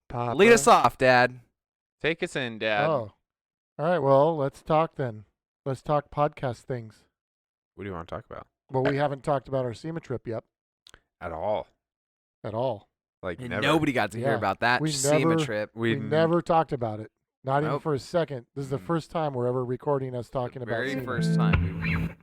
Papa. Lead us off, Dad. Take us in, Dad. Oh. All right, well, let's talk then. Let's talk podcast things. What do you want to talk about? Well, we haven't talked about our SEMA trip yet At all? at all. Like And never. nobody got to hear Yeah. about that We SEMA never- trip. We never talked about it. Not even Nope. for a second. This is the first time we're ever recording us talking about Very SEMA. first time.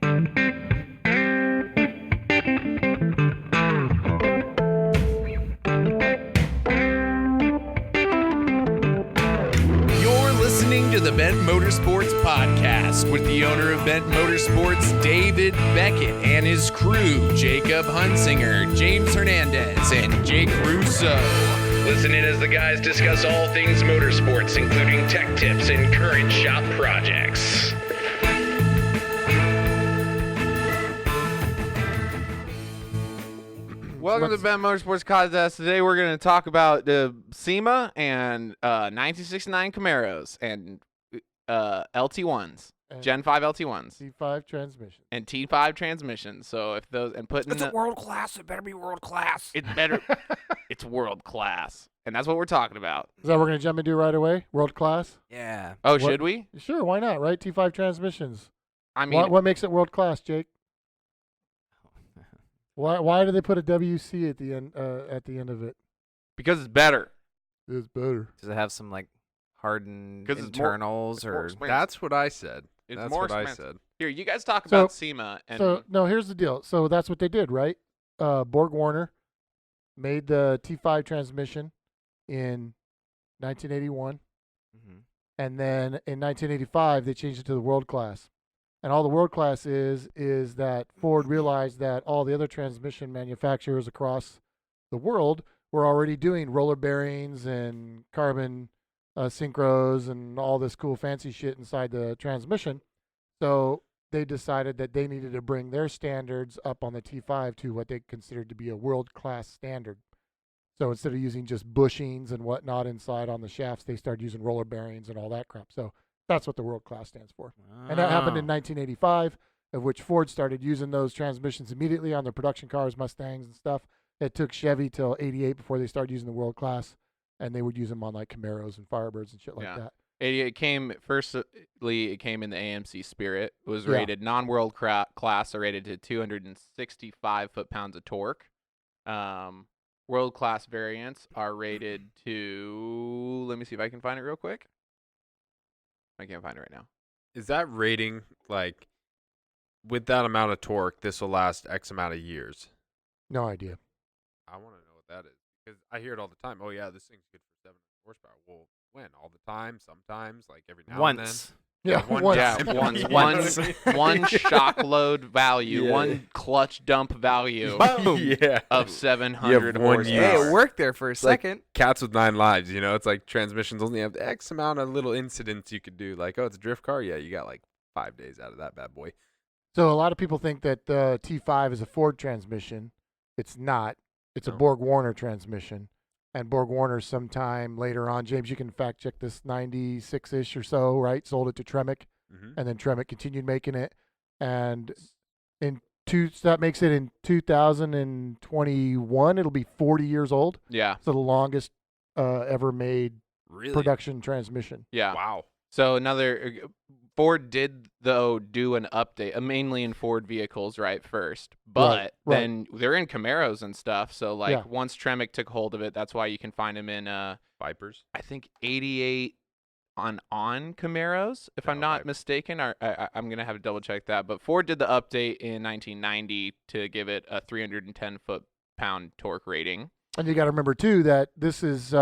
You're listening to the Bent Motorsports Podcast with the owner of Bent Motorsports, David Beckett, and his crew, Jacob Hunsinger, James Hernandez, and Jake Russo. Listen in as the guys discuss all things motorsports, including tech tips and current shop projects. Welcome to the Ben Motorsports Contest. Today we're going to talk about the SEMA and 1969 Camaros and LT1s, And Gen 5 LT1s, C5 transmission. and T5 transmissions. So if those and putting It's world class. It better be world class. it's better, it's world class, and that's what we're talking about. Is that what we're going to jump into right away? World class? Yeah. Oh, What- should we? Sure, why not, right? T5 transmissions. I mean, What makes it world class, Jake? Why do they put a WC at the end of it? because it's better. It's better. Does it have some like hardened 'Cause it's more- internals it's more or? expensive. That's what I said. It's That's more what expensive. I said. Here, you guys talk So- about SEMA and So no, here's the deal. So that's what they did, right? Borg Warner made the T5 transmission in 1981, Mhm. and then in 1985 they changed it to the World Class. And all the World Class is that Ford realized that all the other transmission manufacturers across the world were already doing roller bearings and carbon synchros and all this cool fancy shit inside the transmission. So they decided that they needed to bring their standards up on the T5 to what they considered to be a world-class standard. So instead of using just bushings and whatnot inside on the shafts, they started using roller bearings and all that crap. So that's what the world-class stands for. And that happened in Oh. 1985, of which Ford started using those transmissions immediately on their production cars, Mustangs and stuff. It took Chevy till 88 before they started using the world-class, and they would use them on like Camaros and Firebirds and shit like Yeah. that. it came firstly. It came in the AMC Spirit. It was Yeah. rated non-world class, so rated to 265 foot-pounds of torque. World class variants are rated to. Let me see if I can find it real quick. I can't find it right now. Is that rating like with that amount of torque? This will last X amount of years. No idea. I want to know what that is because I hear it all the time. Oh yeah, this thing's good for 700 horsepower. Well, when? All the time? Sometimes? Like every now and then? Once. Yeah, one once. Yeah, time. one You know one what I mean? one shock load value, Yeah. one clutch dump value yeah. of 700 one horsepower. use. Hey, it worked there for a like- second. Cats with 9 lives, you know? It's like transmissions only have X amount of little incidents you could do. Like, oh, it's a drift car? Yeah, you got like 5 days out of that bad boy. So a lot of people think that the T5 is a Ford transmission. It's not. It's a No. Borg Warner transmission. And Borg Warner sometime later on, James, you can fact check this, 96-ish or so, right? Sold it to Tremec. Mm-hmm. And then Tremec continued making it, and that makes it in 2021. It'll be 40 years old. Yeah, So the longest ever made Really? production transmission. yeah. Wow. So another Ford did though do an update, mainly in Ford vehicles, right first, but right. then they're in Camaros and stuff. So like Yeah. once Tremec took hold of it, that's why you can find them in Vipers. I think 88 on Camaros, if I'm Yeah, not Viper. mistaken. I'm gonna have to double check that. But Ford did the update in 1990 to give it a 310 foot-pound torque rating. And you got to remember too that this is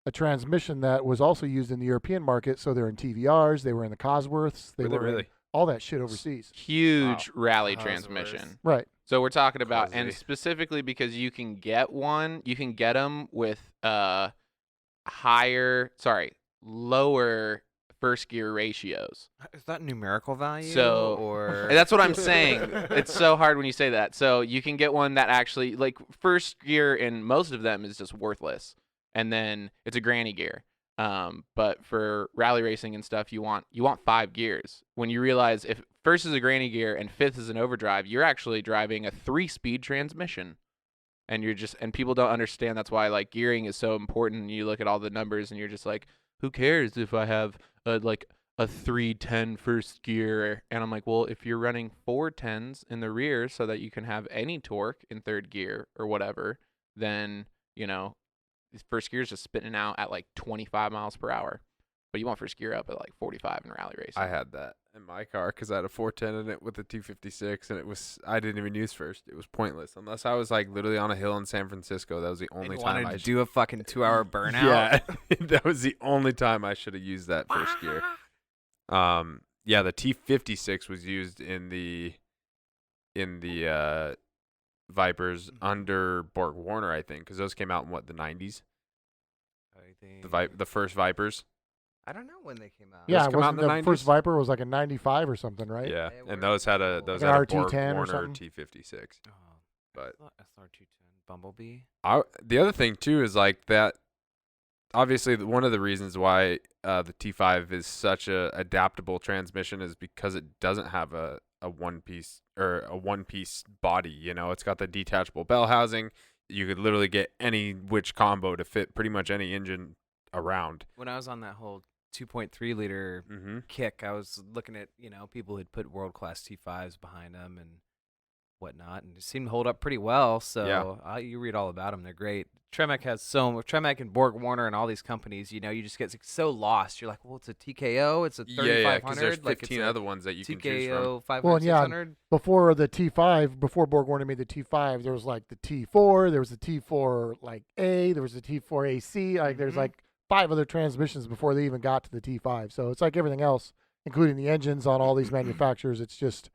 a transmission that was also used in the European market. So they're in TVRs, they were in the Cosworths, they Were they were in really? all that shit overseas. Huge rally Cosworth. transmission. Right. So we're talking about, and Crazy. specifically because you can get them with lower first gear ratios. Is that numerical value? So- or And that's what I'm saying. It's so hard when you say that. So you can get one that actually, like, first gear in most of them is just worthless, and then it's a granny gear. But for rally racing and stuff, you want 5 gears. When you realize if first is a granny gear and fifth is an overdrive, you're actually driving a 3-speed transmission. and people don't understand. That's why like gearing is so important. You look at all the numbers and you're just like, who cares if I have a 310 first gear? And I'm like, well, if you're running 410s in the rear so that you can have any torque in third gear or whatever, then first gear is just spitting out at like 25 miles per hour. But you want first gear up at like 45 in rally racing. I had that in my car because I had a 410 in it with a 256, and I didn't even use first. It was pointless unless I was like literally on a hill in San Francisco. That was the only time I do a fucking 2-hour burnout. Yeah, that was the only time I should have used that first gear. Yeah, the T56 was used in the Vipers under Borg Warner, I think, because those came out in the 90s. The first Vipers. I don't know when they came out. Yeah, Those come out wasn't in the the first 90s? Viper was like a 95 or something, right? Yeah, They and were those had a cool. Borg Like an RT10 or Warner something? T56. Oh, But SR210 Bumblebee. The other thing too is like that. Obviously, one of the reasons why the T5 is such a adaptable transmission is because it doesn't have a one piece body. It's got the detachable bell housing. You could literally get any which combo to fit pretty much any engine around. When I was on that whole 2.3 liter Mm-hmm. kick, I was looking at people who'd put world class T5s behind them and whatnot, and it seemed to hold up pretty well. So you read all about them; they're great. Tremec and Borg Warner and all these companies. You just get so lost. You're like, well, it's a TKO, it's a 3500. Yeah, because there's 15 like it's other ones that you can choose from. TKO 500, Well, and yeah, 600. Before the T5, before Borg Warner made the T5, there was like the T4, there was the T4 like A, there was the T4 AC. Like there's Mhm. like 5 other transmissions before they even got to the T5. So it's like everything else, including the engines on all these manufacturers. It's just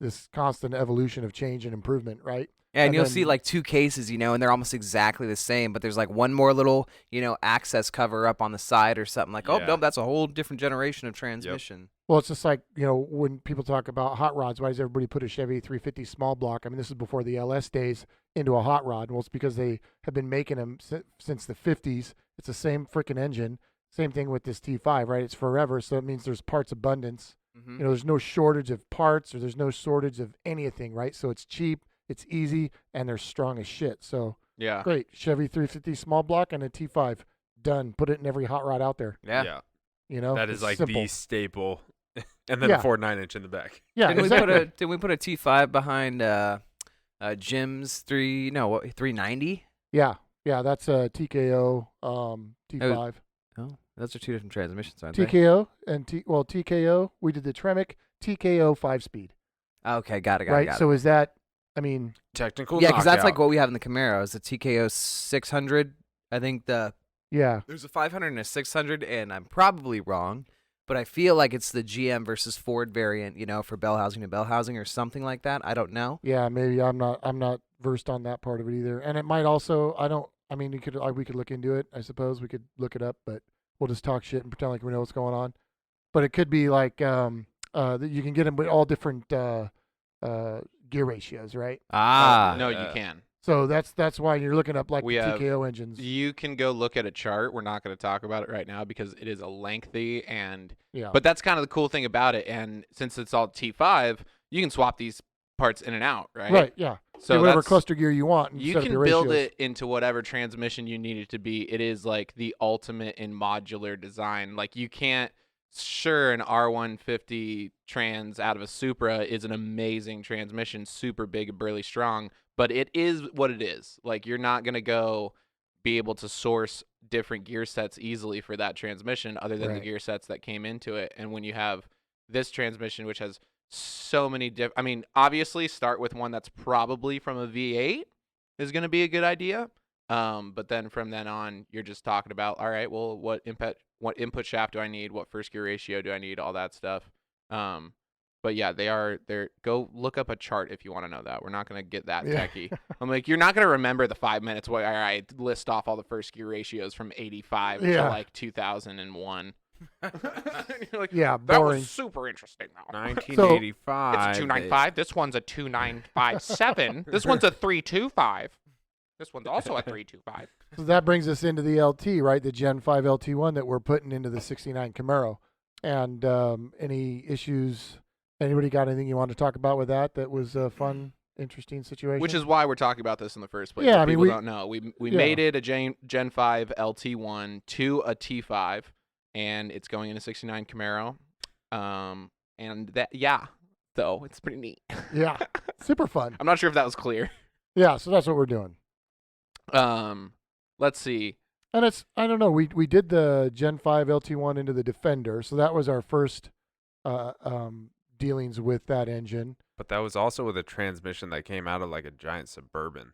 this constant evolution of change and improvement, right? Yeah, and And you'll then- see like 2 cases, and they're almost exactly the same, but there's like one more little, access cover up on the side or something. Like, oh, Yeah. nope, that's a whole different generation of transmission. Well, it's just like, when people talk about hot rods, why does everybody put a Chevy 350 small block? I mean, this is before the LS days into a hot rod. Well, it's because they have been making them since the 50s. It's the same freaking engine. Same thing with this T5, right? It's forever, so it means there's parts abundance. Mm-hmm. There's no shortage of parts or there's no shortage of anything, right? So it's cheap, it's easy, and they're strong as shit. So Yeah. great. Chevy 350 small block and a T5. Done. Put it in every hot rod out there. Yeah. That is It's like simple. the staple. And then Yeah. the Ford 9-inch in the back. Yeah, Didn't exactly. we put a T5 behind Jim's 390? Yeah, that's a TKO T5. Oh, those are 2 different transmissions, aren't they? TKO and TKO. We did the Tremec TKO 5-speed, Okay, got it. right? So is that? I mean, Technical Yeah, because that's like knockout. what we have in the Camaro. Is the TKO 600. I think yeah, there's a 500 and a 600, and I'm probably wrong, but I feel like it's the GM versus Ford variant, for bell housing to bell housing or something like that. I don't know. yeah. Maybe I'm not versed on that part of it either. And it might also. I mean, we could look into it. I suppose we could look it up, but we'll just talk shit and pretend like we know what's going on. But it could be like that you can get them with all different gear ratios, right? No, you Yeah. can. So that's why you're looking up like We the have- TKO engines. You can go look at a chart. We're not going to talk about it right now because it is a lengthy and Yeah, but that's kind of the cool thing about it. And since it's all T5, you can swap these parts in and out, right? right. Yeah. So Get whatever that's- cluster gear you want. And you set up can your build ratios. it into whatever transmission you need it to be. It is like the ultimate in modular design. Like you can't. Sure, an R150 trans out of a Supra is an amazing transmission, super big and burly strong, but it is what it is. Like you're not gonna go be able to source different gear sets easily for that transmission, other than the Right. gear sets that came into it. And when you have this transmission, which has so many different, I mean, obviously start with one that's probably from a V8 is going to be a good idea. But then from then on, you're just talking about, all right, well, what input shaft do I need? What first gear ratio do I need? All that stuff. But yeah, they're go look up a chart if you want to know that. We're not going to get that Yeah. techie. I'm like, you're not going to remember the 5 minutes where I list off all the first gear ratios from 85 to Yeah. like 2001. You're like, Yeah, that boring. was super interesting though. 1985. It's a 295. This one's a 2957. This one's a 325. This one's also a 325. So that brings us into the LT, right? The Gen 5 LT1 that we're putting into the 69 Camaro. And any issues? Anybody got anything you want to talk about with that? That was fun interesting situation. Which is why we're talking about this in the first place. Yeah, If I mean, people don't know. We made it a Gen 5 LT1 to a T5, and it's going in a 69 Camaro. And that, though, it's pretty neat. Yeah, super fun. I'm not sure if that was clear. Yeah, so that's what we're doing. Let's see. And I don't know, we did the Gen 5 LT1 into the Defender, so that was our first dealings with that engine. But that was also with a transmission that came out of like a giant Suburban.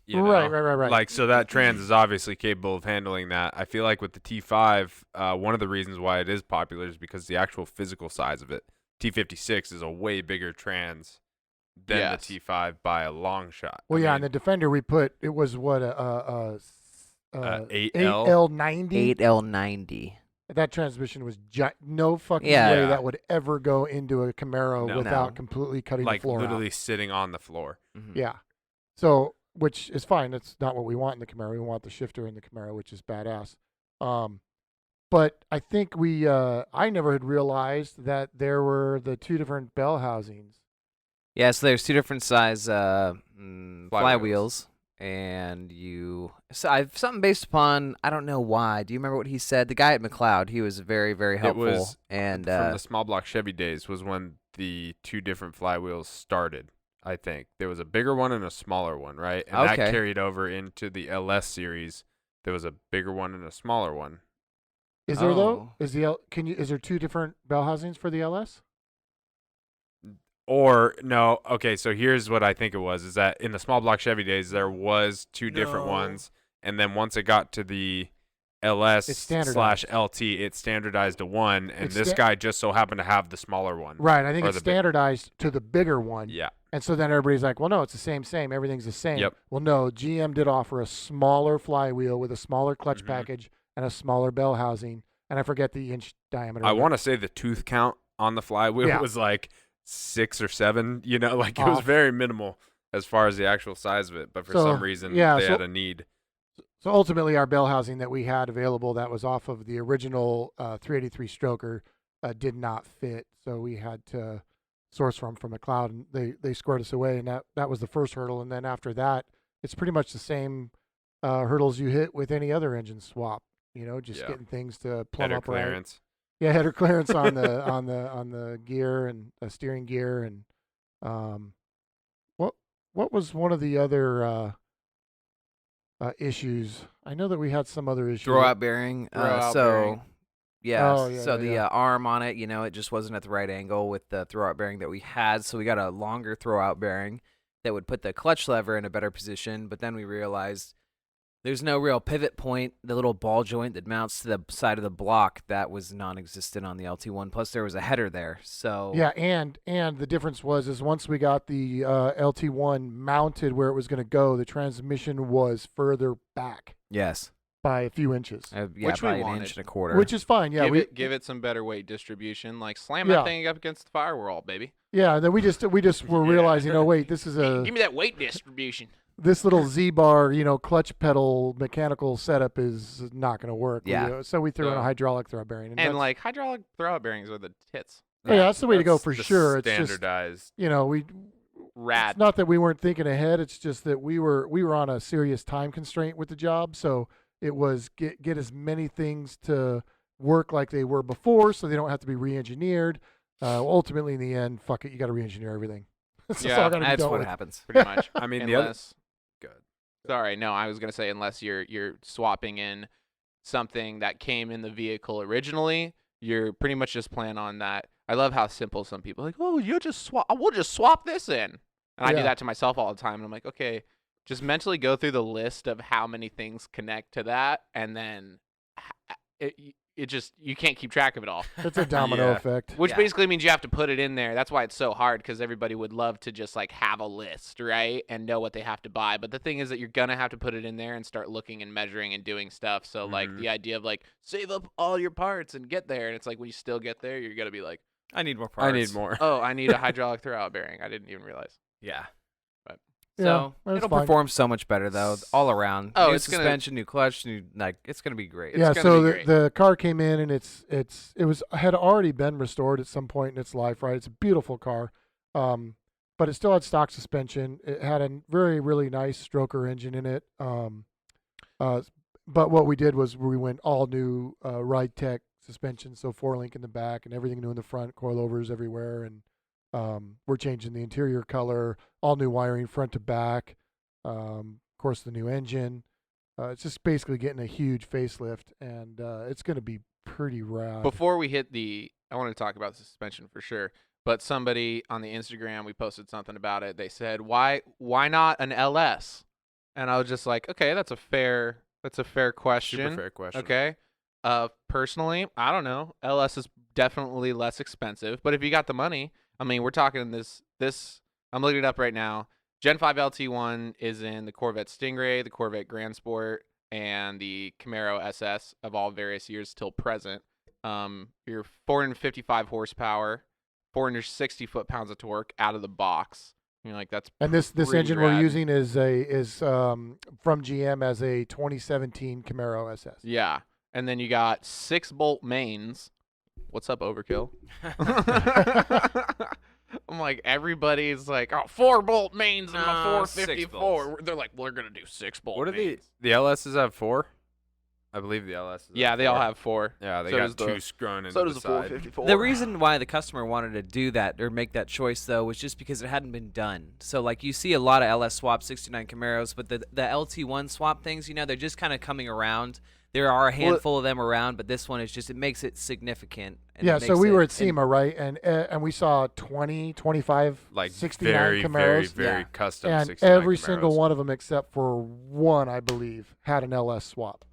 You Right. know? Like, so that trans is obviously capable of handling that. I feel like with the T5, one of the reasons why it is popular is because the actual physical size of it. T56 is a way bigger trans than the T5 by a long shot. Well, in the Defender we put, it was what, 8L? 8L90? 8L90. That transmission was no fucking Yeah. way Yeah. that would ever go into a Camaro No. without No. completely cutting Like the floor literally out. sitting on the floor. Mhm. Yeah. So, which is fine. That's not what we want in the Camaro. We want the shifter in the Camaro, which is badass. But I think I never had realized that there were the two different bell housings. Yeah, so there's two different size flywheels, and something based upon, I don't know why. Do you remember what he said? The guy at McLeod, he was very, very helpful. It was and from the small block Chevy days was when the two different flywheels started. I think there was a bigger one and a smaller one, right? And that Okay. carried over into the LS series. There was a bigger one and a smaller one. Is there though? Oh. Is there two different bell housings for the LS? Or no, okay, so here's what I think it was, is that in the small block Chevy days there was two different No. ones, and then once it got to the LS It's standardized. / LT, it standardized to one, and It's this guy just so happened to have the smaller one. Right. I think Or it's the big- standardized to the bigger one. Yeah. And so then everybody's like, well, no, it's the same. Everything's the same. Yep. Well, no, GM did offer a smaller flywheel with a smaller clutch Mhm. package and a smaller bell housing. And I forget the inch diameter. I of it. want to say the tooth count on the flywheel Yeah. was like 6 or 7, like it was Off. very minimal as far as the actual size of it, but for So, some reason they yeah, had a need. So ultimately, our bell housing that we had available that was off of the original 383 stroker did not fit. So we had to source from McLeod, and they squared us away. And that was the first hurdle. And then after that, it's pretty much the same hurdles you hit with any other engine swap. Just Yeah. getting things to plumb Header up right. clearance. Yeah, header clearance on the on the gear and steering gear, and what was one of the other issues? I know that we had some other issues. throwout bearing. Throwout so bearing. yeah, Oh, yeah, so yeah, the yeah. arm on it, it just wasn't at the right angle with the throwout bearing that we had. So we got a longer throwout bearing that would put the clutch lever in a better position. But then we realized there's no real pivot point. The little ball joint that mounts to the side of the block, that was non-existent on the LT1. Plus there was a header there. So Yeah, and the difference is once we got the LT1 mounted where it was going to go, the transmission was further back yes, by a few inches, yeah, Which we by an wanted. inch and a quarter. which is fine. Yeah, give it some better weight distribution. Like slam Yeah. that thing up against the firewall, baby. yeah. And then we just were realizing, oh wait, this is Give me that weight distribution. this little Z-bar, clutch pedal mechanical setup is not going to work. Yeah. So we threw in a So- hydraulic throw bearing, And that's- like hydraulic throwout bearings are the tits. oh, yeah, that's the way to go That's for the sure. It's just standardized. Rad. It's not that we weren't thinking ahead. It's just that we were on a serious time constraint with the job. So it was get as many things to work like they were before, so they don't have to be re-engineered. Ultimately, in the end, fuck it, you got to re-engineer everything. It's Yeah, all gotta be That's dealt what with. happens. Pretty much. I mean, the other Unless good. Sorry, no, I was gonna say unless you're swapping in something that came in the vehicle originally, you're pretty much just plan on that. I love how simple some people are like, oh, you just swap. We'll just swap this in, and I do Yeah. that to myself all the time. And I'm like, okay, just mentally go through the list of how many things connect to that, and then it just you can't keep track of it all. It's a domino Yeah. effect. Which Yeah. basically means you have to put it in there. That's why it's so hard, because everybody would love to just like have a list, right? And know what they have to buy. But the thing is that you're going to have to put it in there and start looking and measuring and doing stuff. So like Mhm. the idea of like save up all your parts and get there. And it's like when you still get there, you're going to be like, I need more parts. I need more. oh, I need a hydraulic throwout bearing. I didn't even realize. Yeah. But Yeah, So that's it'll fine. perform so much better though, all around. Oh, new it's gonna- suspension, new clutch, it's gonna be great. Yeah, gonna so be the, great. the car came in and it had already been restored at some point in its life, right? It's a beautiful car. but it still had stock suspension. It had a very, really nice stroker engine in it. But what we did was we went all new Ride Tech suspension, so 4-link in the back and everything new in the front, coilovers everywhere, and we're changing the interior color, all new wiring front to back. Of course, the new engine. It's just basically getting a huge facelift, and it's going to be pretty rad. Before we hit I want to talk about the suspension for sure. But somebody on the Instagram, we posted something about it. They said, "Why not an LS?" And I was just like, "Okay, that's a fair question." Super fair question. Okay. Personally, I don't know. LS is definitely less expensive, but if you got the money, I mean, we're talking this. I'm looking it up right now. Gen 5 LT1 is in the Corvette Stingray, the Corvette Grand Sport, and the Camaro SS of all various years till present. You're 455 horsepower, 460 foot-pounds of torque out of the box. You're like, that's and this pretty engine rad. we're using is from GM as a 2017 Camaro SS. Yeah, and then you got 6-bolt mains. What's up, Overkill? I'm like, everybody's like, oh, 4-bolt mains in my 454. They're like, we're gonna do 6-bolt. What are mains. the LSs have 4? I believe the LSs. Yeah, they all have 4. Yeah, they So got does the- 2 screwing into So does the the side. 454. The reason why the customer wanted to do that or make that choice, though, was just because it hadn't been done. So, like, you see a lot of LS swap 69 Camaros, but the LT1 swap things, they're just kind of coming around. There are a handful of them around, but this one is just, it makes it significant. And Yeah, it so makes we were it- at SEMA, right? And we saw 20, 25, Like 69 very, Camaros. very, very Yeah. custom. And 69 every single Camaros. one of them except for one, I believe, had an LS swap.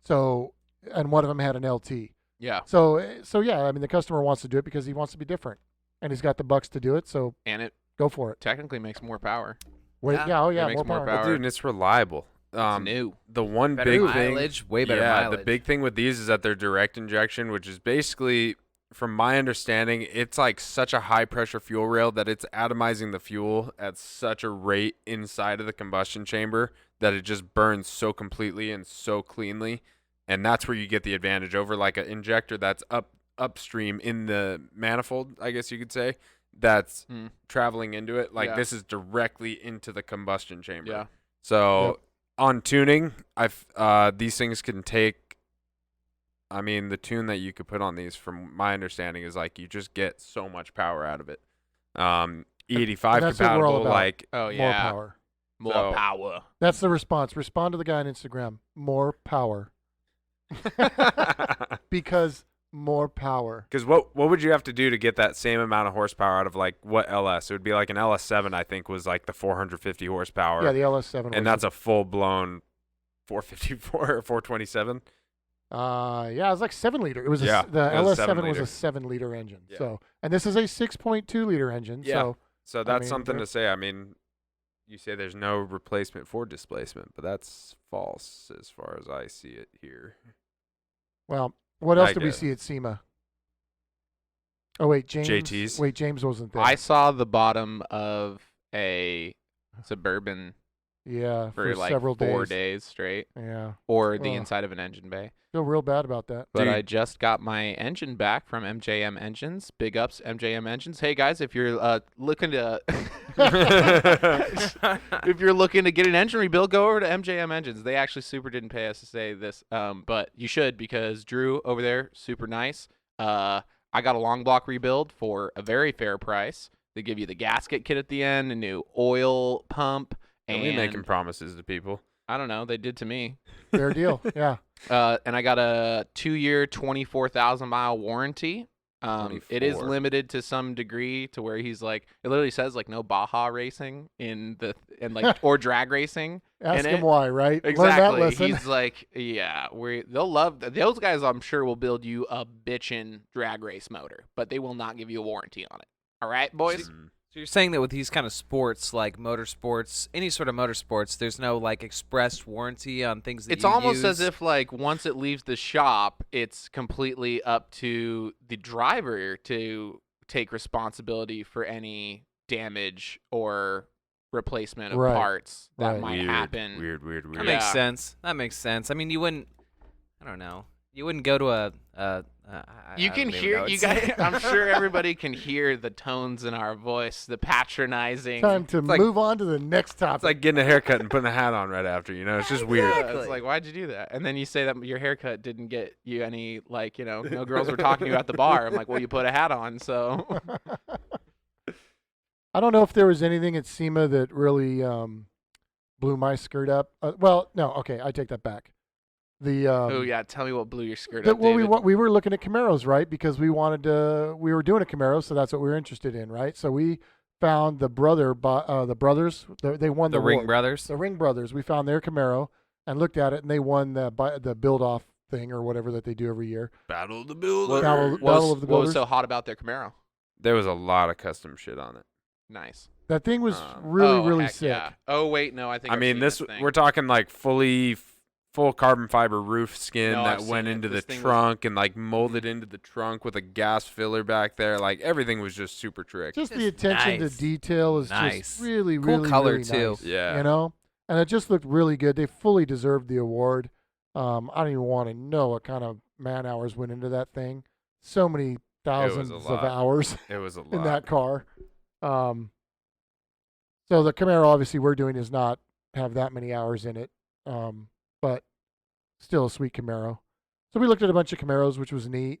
So, and one of them had an LT. Yeah, So yeah, I mean, the customer wants to do it because he wants to be different, and he's got the bucks to do it. So and it go for it. technically makes more power. Wait, Yeah. yeah, oh yeah, It makes more more power. power. Well, dude, and it's reliable. It's new. The one Better big mileage, thing, way better yeah, mileage. the big thing with these is that they're direct injection, which is basically, from my understanding, it's like such a high pressure fuel rail that it's atomizing the fuel at such a rate inside of the combustion chamber that it just burns so completely and so cleanly, and that's where you get the advantage over like an injector that's upstream in the manifold, I guess you could say, that's traveling into it. Like Yeah. this is directly into the combustion chamber. Yeah. So Yep. on tuning, these things can take. I mean, the tune that you could put on these, from my understanding, is like you just get so much power out of it. E85 And that's what we're all compatible, about. like Oh More yeah, power. more So- power. That's the response. Respond to the guy on Instagram. More power. Because more power. because what would you have to do to get that same amount of horsepower out of like what LS? It would be like an LS7, I think, was like the 450 horsepower. Yeah, the LS7. and that's a full blown 454 or 427. yeah, it was like 7-liter. It was Yeah, the it was a LS7 was 7-liter. a 7-liter engine. Yeah. So, and this is a 6.2-liter engine. Yeah. So, So that's mean, something that- to say. I mean, you say there's no replacement for displacement, but that's false as far as I see it here. well, what else I did we guess. see at SEMA? Oh wait, James. JTs. Wait, James wasn't there. I saw the bottom of a Suburban yeah, for like several 4 days. days straight, Yeah, or the Ugh. inside of an engine bay. feel real bad about that. But Dude. I just got my engine back from MJM Engines. Big ups, MJM Engines. Hey guys, if you're looking to if you're looking to get an engine rebuild, go over to MJM Engines. They actually super didn't pay us to say this, but you should, because Drew over there, super nice. I got a long block rebuild for a very fair price. They give you the gasket kit at the end, a new oil pump, Don't and be making promises to people. I don't know, they did to me. Fair deal. Yeah. And I got a 2-year, 24,000-mile warranty. It is 24. limited to some degree to where he's like, it literally says like no Baja racing or drag racing. Ask And him why, right? Learn that Exactly. lesson. He's like, yeah, they'll love those guys. I'm sure will build you a bitchin' drag race motor, but they will not give you a warranty on it. All right, boys. So you're saying that with these kind of sports, like motorsports, any sort of motorsports, there's no like express warranty on things that It's you almost use? as if like once it leaves the shop, it's completely up to the driver to take responsibility for any damage or replacement of Right, parts that right. might Weird, happen. Weird. That makes Yeah. sense. That makes sense. I mean, you wouldn't. I don't know. You wouldn't go to a You can hear you guys. I'm sure everybody can hear the tones in our voice, the patronizing. Time to like- move on to the next topic. It's like getting a haircut and putting a hat on right after. You know, it's just weird. Yeah, it's like, why'd you do that? And then you say that your haircut didn't get you any, like, no girls were talking to you at the bar. I'm like, well, you put a hat on, so. I don't know if there was anything at SEMA that really blew my skirt up. Well, no, okay, I take that back. Oh yeah, tell me what blew your skirt up, Well, David. we were looking at Camaros, right? Because we were doing a Camaro, so that's what we were interested in, right? So we found the brothers. They won The the Ring award. Brothers. The Ring Brothers. We found their Camaro and looked at it, and they won the build off thing or whatever that they do every year. Battle of the Builder. What, Battle what of was, the what was Builders. so hot about their Camaro? There was a lot of custom shit on it. Nice. That thing was Oh, really heck sick. Yeah. Oh wait, no, I think I I've mean, seen this thing. we're talking like full carbon fiber roof skin No, that I've went seen it. into the This thing was- trunk and like molded into the trunk with a gas filler back there. Like everything was just super trick. Just the Just attention nice. to detail is Nice. just really, Cool really, color, really too. nice, Yeah. You know, and it just looked really good. They fully deserved the award. I don't even want to know what kind of man hours went into that thing. So many thousands of lot. hours It was a lot. in that car. So the Camaro, obviously, we're doing does not have that many hours in it, but still a sweet Camaro. So we looked at a bunch of Camaros, which was neat.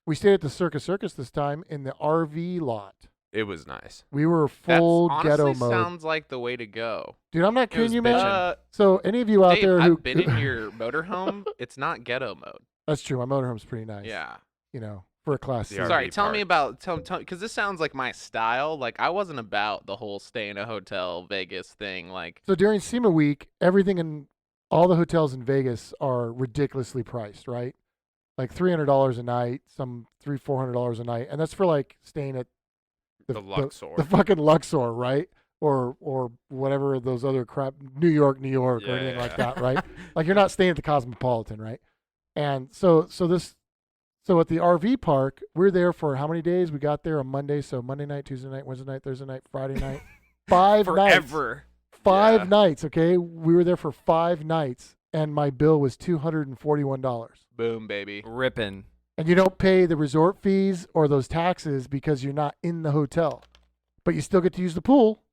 We stayed at the Circus this time in the RV lot. It was nice. We were That's full honestly ghetto mode. sounds like the way to go. Dude, I'm not It was kidding you, man. bitchin'. So any of you out Dave, there who I've been in your motorhome. It's not ghetto mode. That's true. My motorhome's pretty nice. Yeah. You know, for a class The C. RV Sorry, tell me park. about because this sounds like my style. Like I wasn't about the whole stay in a hotel Vegas thing. Like So during SEMA week, everything in all the hotels in Vegas are ridiculously priced, right? Like $300 a night, some $400 a night, and that's for like staying at The Luxor. the fucking Luxor, right? Or whatever those other crap, New York, or anything like that, right? Like you're not staying at the Cosmopolitan, right? And so at the RV park, we're there for how many days? We got there on Monday, so Monday night, Tuesday night, Wednesday night, Thursday night, Friday night, 5 nights. Forever. 5 nights, okay? We were there for 5 nights, and my bill was $241. boom, baby. Ripping. And you don't pay the resort fees or those taxes because you're not in the hotel. But you still get to use the pool.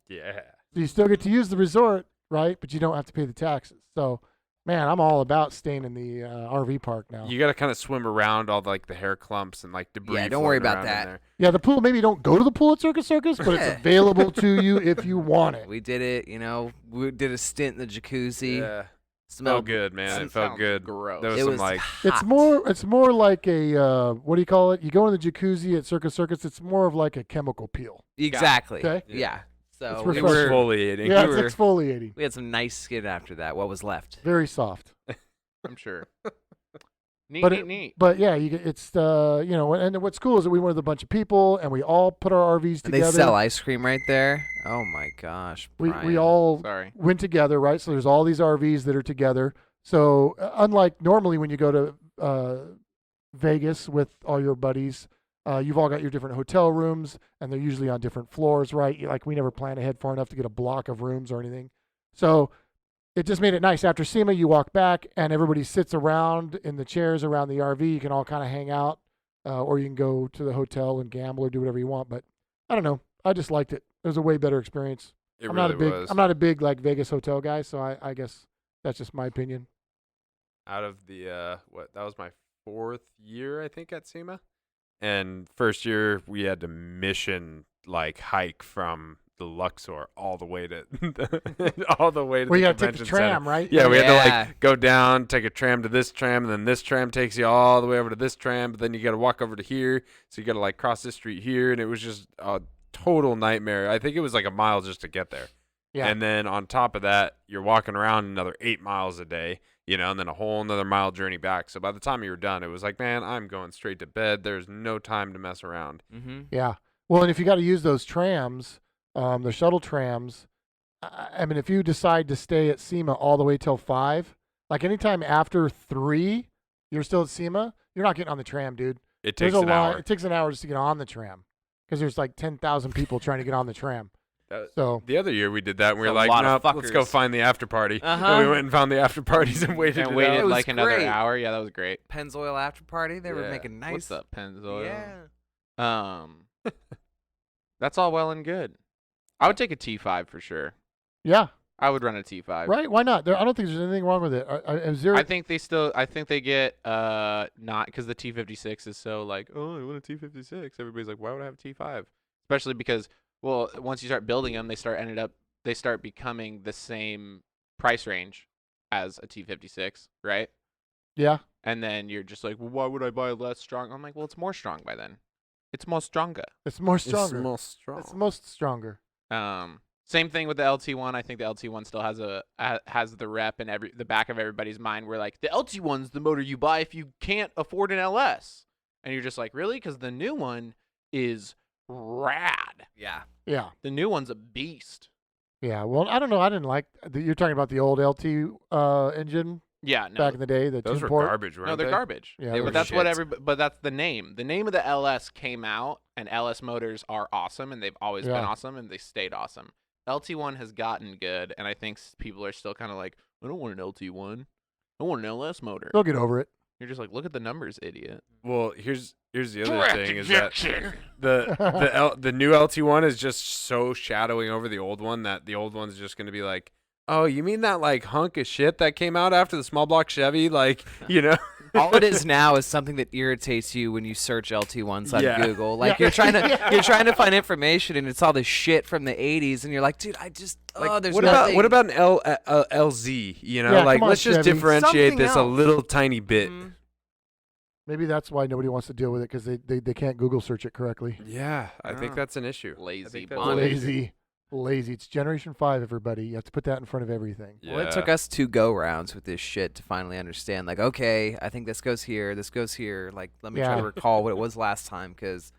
Yeah. So you still get to use the resort, right? But you don't have to pay the taxes. So, man, I'm all about staying in the RV park now. You got to kind of swim around all like the hair clumps and like debris. Yeah, don't worry floating about around in that. there. Yeah, the pool, maybe you don't go to the pool at Circus, but it's available to you if you want it. We did it, we did a stint in the jacuzzi. Yeah. Smelled Felt good, man. That It felt sounds good. gross. There was It some was like hot. It's more like a what do you call it? You go in the jacuzzi at Circus. It's more of like a chemical peel. Exactly. Okay. Yeah. So It's we refreshing. were exfoliating. Yeah, we it's were- exfoliating. we had some nice skin after that. What was left? Very soft. I'm sure. Neat, But neat, it- neat. But yeah, it's and what's cool is that we went with a bunch of people and we all put our RVs And together. they sell ice cream right there. Oh my gosh. we Brian. all Sorry. went together, right? So there's all these RVs that are together. So unlike normally when you go to Vegas with all your buddies, you've all got your different hotel rooms and they're usually on different floors, right? Like we never plan ahead far enough to get a block of rooms or anything. So it just made it nice. After SEMA, you walk back and everybody sits around in the chairs around the RV. You can all kind of hang out, or you can go to the hotel and gamble or do whatever you want. But I don't know. I just liked it. It was a way better experience. It I'm really not a big was. I'm not a big like Vegas hotel guy, so I guess that's just my opinion. Out of the that was my 4th year I think at SEMA, and first year we had to mission like hike from the Luxor all the way to Well, the you got to take convention the tram, center. right? Yeah, we had to Yeah. like go down, take a tram to this tram, and then this tram takes you all the way over to this tram, but then you got to walk over to here, so you got to like cross this street here, and it was just a total nightmare. I think it was like a mile just to get there. Yeah. And then on top of that, you're walking around another 8 miles a day, and then a whole another mile journey back. So by the time you were done, it was like, man, I'm going straight to bed. There's no time to mess around. Mm-hmm. Yeah. Well, and if you got to use those trams, the shuttle trams, I mean, if you decide to stay at SEMA all the way till 5, like anytime after 3, you're still at SEMA, you're not getting on the tram, dude. It There's takes a an line. hour. It takes an hour just to get on the tram because there's like 10,000 people trying to get on the tram. So the other year we did that, and we were A like, lot of "No, let's go fuckers. find the after party." Uh-huh. And we went and found the after parties and waited. And it waited out. It was like another great. hour. Yeah, that was great. Pennzoil after party. They were Yeah. making nice. What's up, Pennzoil? Yeah. That's all well and good. I would take a T5 for sure. yeah, I would run a T5. right. Why not? I don't think there's anything wrong with it. Is there? I think they get not because the T56 is so like, oh, I want a T56. Everybody's like, why would I have a T5? Especially because, well, once you start building them, they start becoming the same price range as a T56, right? Yeah. And then you're just like, well, why would I buy a less strong? I'm like, well, it's more strong by then. It's more stronger. It's more It's stronger. more strong. It's most stronger. Same thing with the LT1. I think the LT1 still has the rep in the back of everybody's mind. Where like the LT1's the motor you buy if you can't afford an LS, and you're just like, really? Because the new one is rad. Yeah. Yeah. The new one's a beast. Yeah. Well, I don't know. I didn't like. You're talking about the old LT engine Yeah, no, back in the day. The Those were two-port. garbage, weren't no, they're they? garbage. Yeah, They those were But that's what shits. But that's the name. The name of the LS came out, and LS motors are awesome, and they've always been Yeah. awesome, and they stayed awesome. LT1 has gotten good, and I think people are still kind of like, I don't want an LT1. I want an LS motor. They'll get over it. You're just like, look at the numbers, idiot. Well, here's the other thing is that the new LT1 is just so shadowing over the old one that the old one's just going to be like, oh, you mean that like hunk of shit that came out after the small block Chevy, like, you know? All it is now is something that irritates you when you search LT1s on Yeah. Google. Like Yeah. you're trying to find information, and it's all this shit from the '80s, and you're like, dude, I just there's what nothing. about an LZ? You know, Yeah, like come on, let's just Chevy. differentiate Something this a else. little tiny bit. Mm. Maybe that's why nobody wants to deal with it because they can't Google search it correctly. Yeah, I think Ah. that's an issue. Lazy think that's bondage. Lazy. It's Generation 5, everybody. You have to put that in front of everything. Yeah. Well, it took us 2 go-rounds with this shit to finally understand. Like, okay, I think this goes here. This goes here. Like, let me try Yeah. to recall what it was last time because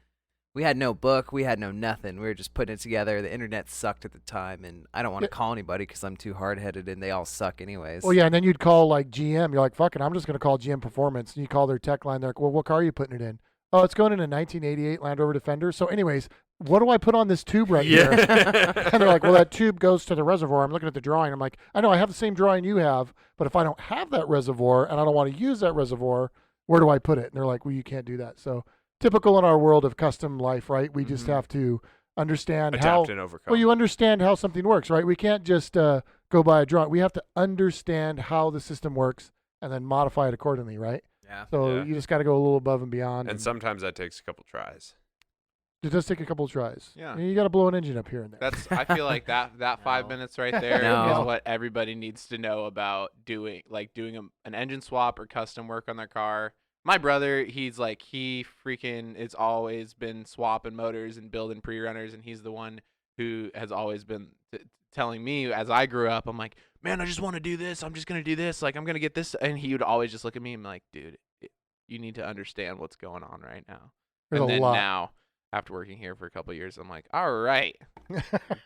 we had no book. We had no nothing. We were just putting it together. The internet sucked at the time, and I don't want to Yeah. call anybody because I'm too hard-headed, and they all suck anyways. Well, yeah, and then you'd call like GM. You're like, fuck it, I'm just going to call GM Performance. And you call their tech line. They're like, well, what car are you putting it in? Oh, it's going in a 1988 Land Rover Defender. So anyways, what do I put on this tube right here? And they're like, well, that tube goes to the reservoir. I'm looking at the drawing. I'm like, I know I have the same drawing you have, but if I don't have that reservoir and I don't want to use that reservoir, where do I put it? And they're like, well, you can't do that. So typical in our world of custom life, right? We just Mhm. have to understand how. Adapt and overcome. Well, you understand how something works, right? We can't just go by a drawing. We have to understand how the system works and then modify it accordingly, right? yeah. So Yeah. you just got to go a little above and beyond. and sometimes that takes a couple tries. It does take a couple of tries. Yeah. And you got to blow an engine up here and there. That's. I feel like that 5 No. minutes right there is No. what everybody needs to know about doing an engine swap or custom work on their car. My brother, he freaking has always been swapping motors and building pre-runners, and he's the one who has always been telling me as I grew up. I'm like, man, I just want to do this. I'm just gonna do this. Like, I'm gonna get this, and he would always just look at me and be like, dude, you need to understand what's going on right now. There's and a then lot. now, after working here for a couple of years, I'm like, all right.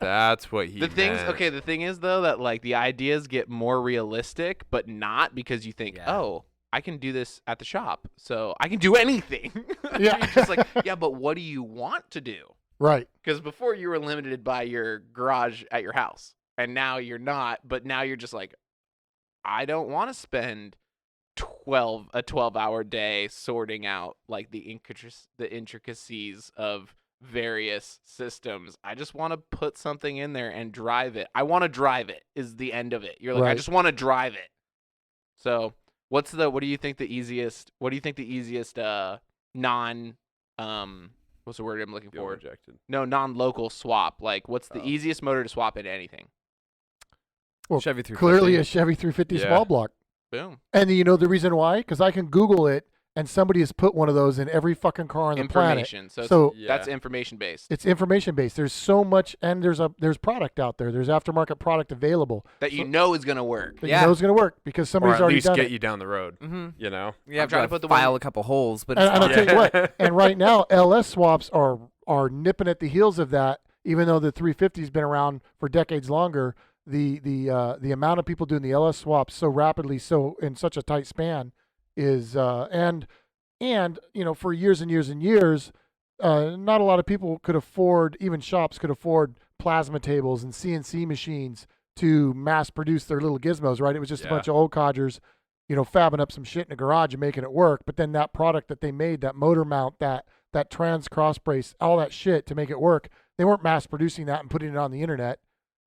That's what he The things, meant. okay, the thing is though that like the ideas get more realistic, but not because you think, Yeah. oh, I can do this at the shop, so I can do anything. Yeah. You're just like, yeah, but what do you want to do? Right. Because before you were limited by your garage at your house, and now you're not. But now you're just like, I don't want to spend a 12-hour day sorting out like the intricacies of various systems. I just want to put something in there and drive it. I want to drive it is the end of it. You're like, I Right. just want to drive it. So what do you think the easiest non what's the word I'm looking Fuel for? rejected. No, non-local swap. Like, what's the Oh. easiest motor to swap into anything? Well, Chevy 350. Clearly a Chevy 350 Yeah. small block. Boom. And you know the reason why? Because I can Google it, and somebody has put one of those in every fucking car on the planet. Information. So, So that's Yeah. information based. it's information based. There's so much, and there's product out there. There's aftermarket product available That you so- know is going to work. that Yeah. you know is going to work because Or somebody's at already least done get it. you down the road. Mm-hmm. You know. Yeah, I'm trying to to put the file one- a couple holes, but And it's I'll fine. tell you what. And right now, LS swaps are nipping at the heels of that. Even though the 350's been around for decades longer, the amount of people doing the LS swaps so rapidly, so in such a tight span, is and you know for years and years and years, not a lot of people could afford, even shops could afford plasma tables and CNC machines to mass produce their little gizmos, right? It was just a bunch of old codgers, fabbing up some shit in a garage and making it work. But then that product that they made, that motor mount, that trans cross brace, all that shit to make it work, they weren't mass producing that and putting it on the internet.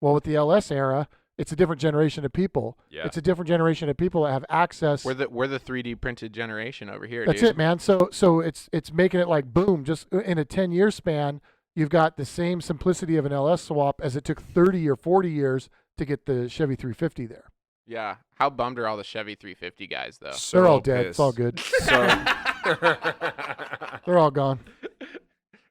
Well, with the LS era, it's a different generation of people. Yeah. It's a different generation of people that have access. We're the 3D printed generation over here. That's dude. it, man. So it's making it like boom. Just in a 10-year span, you've got the same simplicity of an LS swap as it took 30 or 40 years to get the Chevy 350 there. Yeah. How bummed are all the Chevy 350 guys though? They're all So dead. It's all pissed. good. So They're all gone.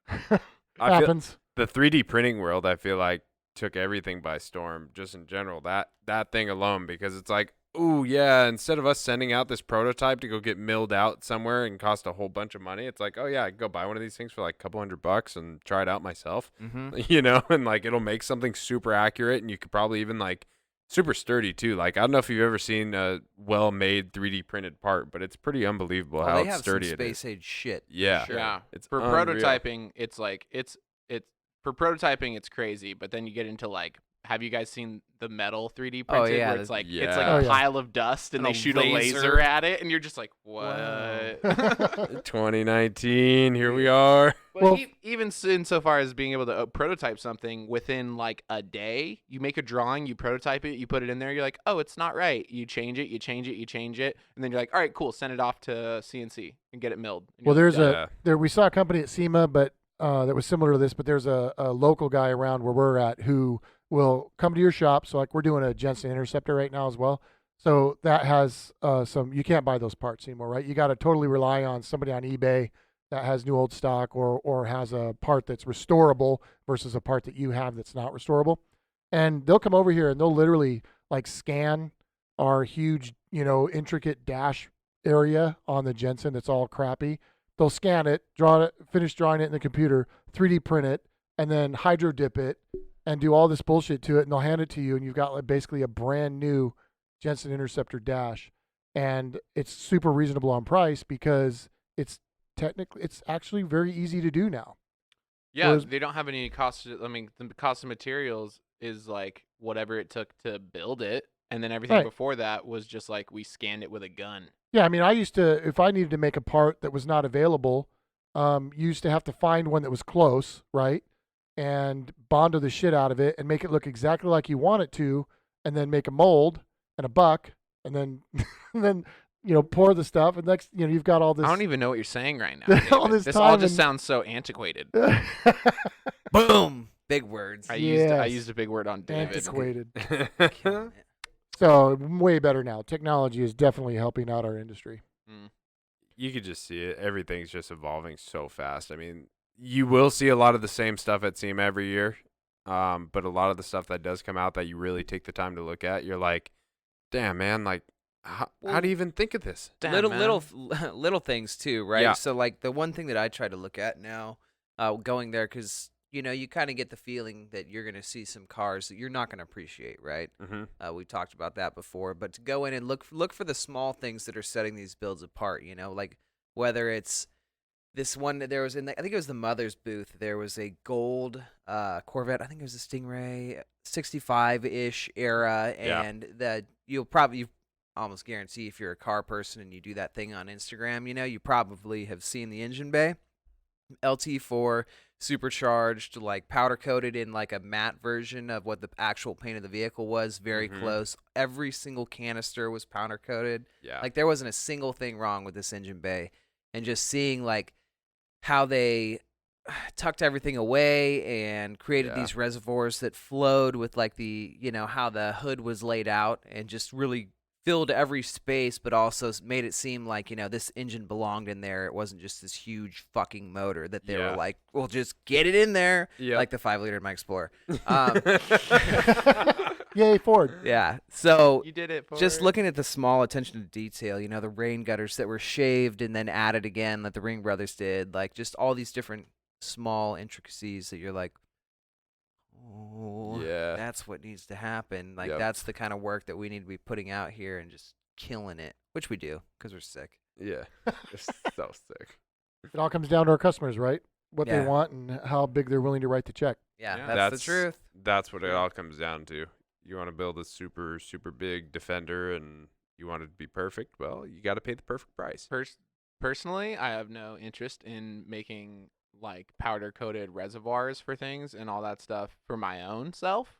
I feel Happens. the 3D printing world, I feel like, took everything by storm, just in general. That thing alone, because it's like, ooh, yeah, instead of us sending out this prototype to go get milled out somewhere and cost a whole bunch of money, it's like, oh yeah, I can go buy one of these things for like a couple $100 and try it out myself. Mm-hmm. And like it'll make something super accurate, and you could probably even like super sturdy too. Like, I don't know if you've ever seen a well-made 3D printed part, but it's pretty unbelievable how they have sturdy some it is. space age shit. Yeah. Sure. Yeah. It's For unreal. prototyping, it's like it's for prototyping it's crazy, but then you get into like, have you guys seen the metal 3D Oh, printed yeah, where it's like yeah. it's like Oh, a yeah. pile of dust and And they a shoot a laser laser. at it and you're just like, what? 2019, here we are. But Well- even insofar as being able to prototype something within like a day, you make a drawing, you prototype it, you put it in there, you're like, oh, it's not right. You change it, and then you're like, all right, cool, send it off to CNC and get it milled. And Well, you're there's like, we saw a company at SEMA, but that was similar to this. But there's a local guy around where we're at who will come to your shop. So like we're doing a Jensen Interceptor right now as well. So that has you can't buy those parts anymore, right? You got to totally rely on somebody on eBay that has new old stock or has a part that's restorable versus a part that you have that's not restorable. And they'll come over here and they'll literally like scan our huge, intricate dash area on the Jensen that's all crappy. They'll scan it, draw it, finish drawing it in the computer, 3D print it, and then hydro dip it and do all this bullshit to it, and they'll hand it to you, and you've got like basically a brand new Jensen Interceptor dash. And it's super reasonable on price because it's actually very easy to do now. yeah, whereas- they don't have any cost. I mean, the cost of materials is like whatever it took to build it, and then everything Right. before that was just like we scanned it with a gun. Yeah, I mean, I used to, if I needed to make a part that was not available, used to have to find one that was close, right? And Bondo the shit out of it and make it look exactly like you want it to, and then make a mold and a buck, and then, and then pour the stuff, and next, you've got all this. I don't even know what you're saying right now. All David. this all time just and- sounds so antiquated. Boom. Big words. I Yes. used a big word on David. Antiquated. Killing it. So way better now. Technology is definitely helping out our industry. You could just see it. Everything's just evolving so fast. I mean, you will see a lot of the same stuff at SEMA every year, but a lot of the stuff that does come out that you really take the time to look at, you're like, damn, man, like, how do you even think of this? Damn, little things too, right? Yeah. So like the one thing that I try to look at now, going there, because you kind of get the feeling that you're gonna see some cars that you're not gonna appreciate, right? Mm-hmm. We talked about that before, but to go in and look for the small things that are setting these builds apart, like whether it's this one that there was I think it was the Mother's booth. There was a gold Corvette. I think it was a Stingray 65-ish era, Yeah. and that you almost guarantee if you're a car person and you do that thing on Instagram, you probably have seen the engine bay. LT4 supercharged, like powder coated in like a matte version of what the actual paint of the vehicle was, very Mhm. close. Every single canister was powder coated. Yeah. Like there wasn't a single thing wrong with this engine bay. And just seeing like how they tucked everything away and created Yeah. these reservoirs that flowed with like the, how the hood was laid out, and just really filled every space, but also made it seem like, this engine belonged in there. It wasn't just this huge fucking motor that they Yeah. were like, well, just get it in there. Yep. Like the 5-liter in my Explorer. Yay, Ford. Yeah. So You did it. just Ford. looking at the small attention to detail, the rain gutters that were shaved and then added again, like the Ring Brothers did, like just all these different small intricacies that you're like, oh, Yeah. that's what needs to happen. Like Yep. that's the kind of work that we need to be putting out here and just killing it, which we do because we're sick. Yeah. It's so sick. It all comes down to our customers, right? what they want and how big they're willing to write the check. Yeah, Yeah. that's the truth. That's what it all comes down to. You want to build a super, super big Defender and you want it to be perfect, well, you got to pay the perfect price. Personally, I have no interest in making like powder coated reservoirs for things and all that stuff for my own self.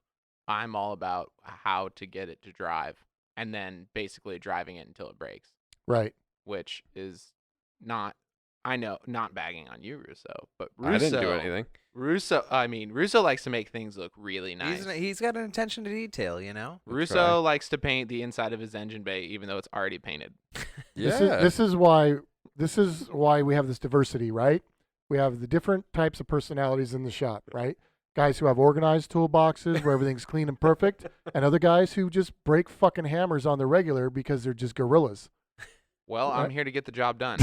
I'm all about how to get it to drive and then basically driving it until it breaks, Right. which is not, I know, not bagging on you, Russo, but Russo. I didn't do anything. Russo likes to make things look really nice. He's got an attention to detail, you know. Russo likes to paint the inside of his engine bay even though it's already painted. This is why we have this diversity, right? We have the different types of personalities in the shop, right? Guys who have organized toolboxes where everything's clean and perfect, and other guys who just break fucking hammers on the regular because they're just gorillas. Well, Right. I'm here to get the job done.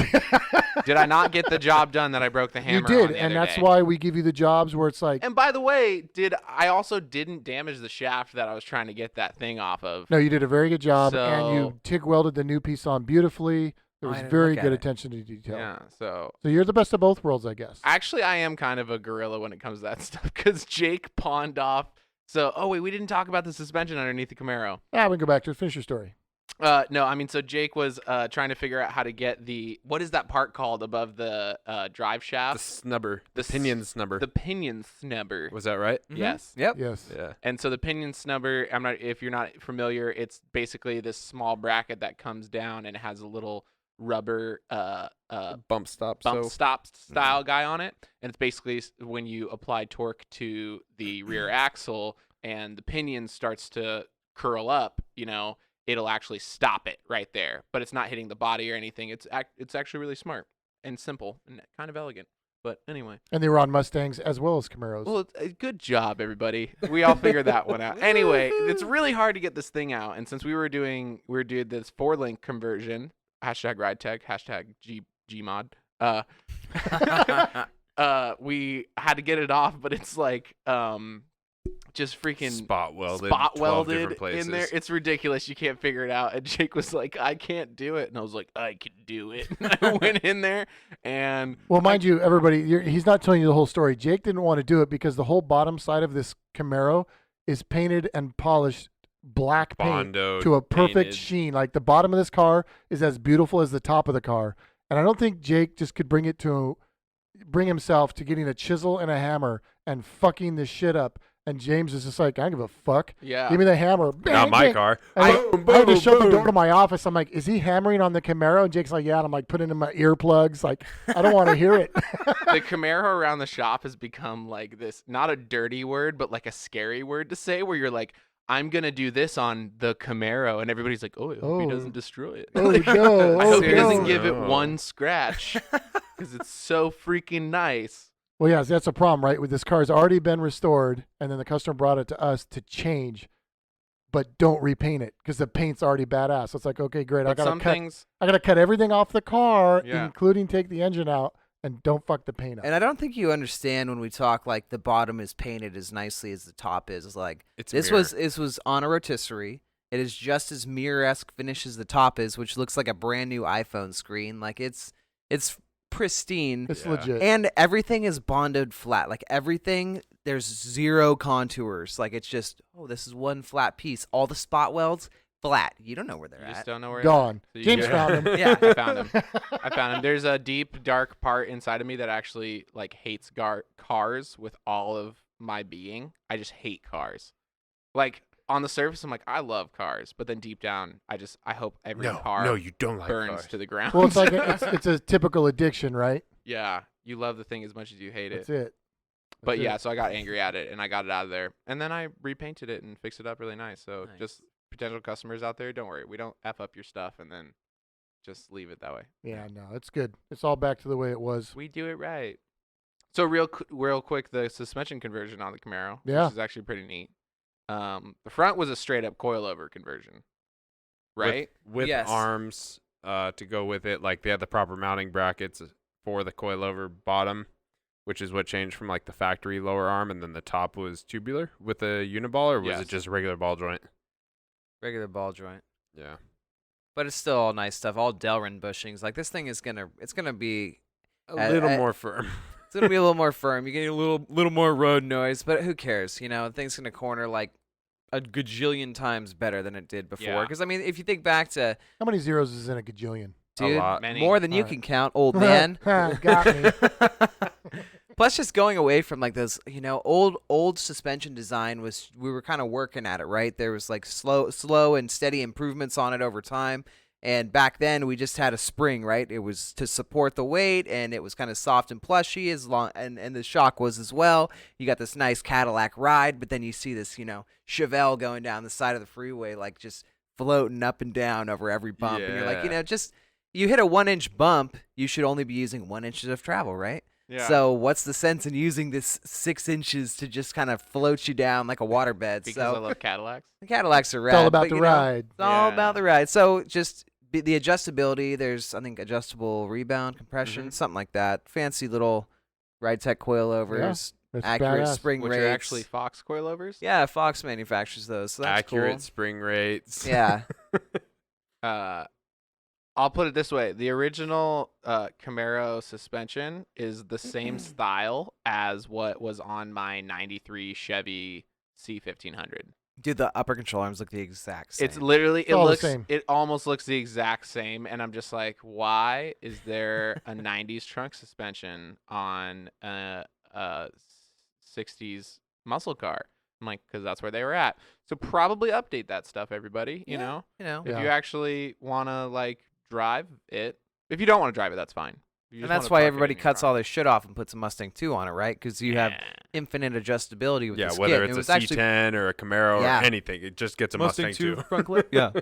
Did I not get the job done that I broke the hammer You on did, the and other that's day? why we give you the jobs where it's like, And by the way, I also didn't damage the shaft that I was trying to get that thing off of. no, you did a very good job, and So- you TIG welded the new piece on beautifully. There I was didn't very look at good it. attention to detail. Yeah, so So you're the best of both worlds, I guess. actually I am kind of a gorilla when it comes to that stuff because Jake pawned off. So, oh wait, we didn't talk about the suspension underneath the Camaro. We can go back to it. Finish your story. No, I mean, so Jake was trying to figure out how to get what is that part called above the drive The shaft? snubber. The The pinion snubber. The pinion snubber. Was that right? Yes. Yep. Yes. Yeah. And so the pinion snubber, if you're not familiar, it's basically this small bracket that comes down and it has a little rubber Bump stop. bump so stop style guy on it. And it's basically when you apply torque to the rear axle and the pinion starts to curl up, it'll actually stop it right there. But it's not hitting the body or anything. It's actually really smart and simple and kind of elegant. But anyway. And they were on Mustangs as well as Camaros. Well, good job, everybody. We all figured that one out. Anyway, it's really hard to get this thing out. And since we were doing this 4-link conversion, #RideTech, #GMod, we had to get it off, but it's like just freaking spot welded. spot 12 welded different places. in there. It's ridiculous. You can't figure it out. And Jake was like, I can't do it. And I was like, I can do it. And I went in there and Well, mind you, everybody, he's not telling you the whole story. Jake didn't want to do it because the whole bottom side of this Camaro is painted and polished black paint Bondo to a perfect painted. sheen. Like the bottom of this car is as beautiful as the top of the car. And I don't think Jake just could bring himself to getting a chisel and a hammer and fucking this shit up. And James is just like, I don't give a fuck. yeah. Give me the hammer. Bang, Not my bang. car. And I had to Boom, shut the door boom. to my office. I'm like, is he hammering on the Camaro? And Jake's like, yeah. And I'm like, putting in my earplugs. Like, I don't want to hear it. The Camaro around the shop has become like this, not a dirty word, but like a scary word to say where you're like, I'm going to do this on the Camaro. And everybody's like, oh, I hope he Oh. doesn't destroy it. Oh, no. I Oh, hope he doesn't no. give it No. one scratch because it's so freaking nice. Well, yeah, that's a problem, right? With this car's already been restored, and then the customer brought it to us to change, but don't repaint it because the paint's already badass. So it's like, okay, great. But some things, I gotta cut everything off the car, Yeah. including take the engine out, and don't fuck the paint up. And I don't think you understand when we talk like the bottom is painted as nicely as the top is. It's like It's this was on a rotisserie. It is just as mirror-esque finish as the top is, which looks like a brand new iPhone screen. Like it's pristine. It's Yeah. legit. And everything is bonded flat. Like everything, there's zero contours. Like it's just, this is one flat piece. All the spot welds, flat. You don't know where they're you just at. don't know where Gone. So you James get- found him. Yeah. I found him. I found him. There's a deep, dark part inside of me that actually like hates cars with all of my being. I just hate cars. Like on the surface, I'm like, I love cars, but then deep down, I hope every car No, you don't like burns cars. to the ground. Well, it's like it's a typical addiction, right? yeah, you love the thing as much as you hate That's it. it. But That's yeah, it. so I got angry at it and I got it out of there, and then I repainted it and fixed it up really nice. So Nice. just potential customers out there, don't worry, we don't f up your stuff and then just leave it that way. Yeah, no, it's good. It's all back to the way it was. We do it right. So real quick, the suspension conversion on the Camaro, Yeah. which is actually pretty neat. The front was a straight up coilover conversion, right? With Yes. arms to go with it. Like they had the proper mounting brackets for the coilover bottom, which is what changed from like the factory lower arm, and then the top was tubular with a uniball, or was Yes. it just a regular ball joint? Regular ball joint. Yeah. But it's still all nice stuff. All Delrin bushings. Like this thing is it's gonna be A Uh, little uh, more firm. it's gonna be a little more firm. You get a little more road noise, but who cares? You know, thing's gonna corner like a gajillion times better than it did before. Yeah. Because I mean, if you think back to How many zeros is in a gajillion? dude, lot. Many. more than you All can count, old man. Got me. Plus, just going away from like those, old suspension design we were kind of working at it, right? There was like slow and steady improvements on it over time. And back then, we just had a spring, right? It was to support the weight, and it was kind of soft and plushy, and the shock was as well. You got this nice Cadillac ride, but then you see this, Chevelle going down the side of the freeway, like just floating up and down over every bump. And you're like, Yeah. you hit a 1-inch bump, you should only be using 1 inch of travel, right? Yeah. So what's the sense in using this 6 inches to just kind of float you down like a waterbed? because So I love Cadillacs. the Cadillacs are rad. It's all about but, the you know, ride. It's all Yeah. about the ride. So just the adjustability. There's, I think, adjustable rebound compression, something like that. Fancy little ride tech coilovers, That's accurate badass. spring Which rates. are actually Fox coilovers. Yeah, Fox manufactures those. So that's Accurate cool. spring rates. Yeah. I'll put it this way: the original Camaro suspension is the same style as what was on my '93 Chevy C1500. Dude, the upper control arms look the exact same. It's literally It's all the looks same. it almost looks the exact same, and I'm just like, why is there a '90s trunk suspension on a 60s muscle car? I'm like, because that's where they were at. So probably update that stuff, everybody. You know, Yeah. if Yeah. you actually want to like drive it. If you don't want to drive it, that's fine. You And just that's wanna why park it everybody in your cuts car. all their shit off and puts a Mustang 2 on it, right? Because you have Yeah. infinite adjustability with Yeah, this whether kit. it's It was a actually C10 or a Camaro Yeah. or anything, it just gets a Mustang, too. front clip. Yeah.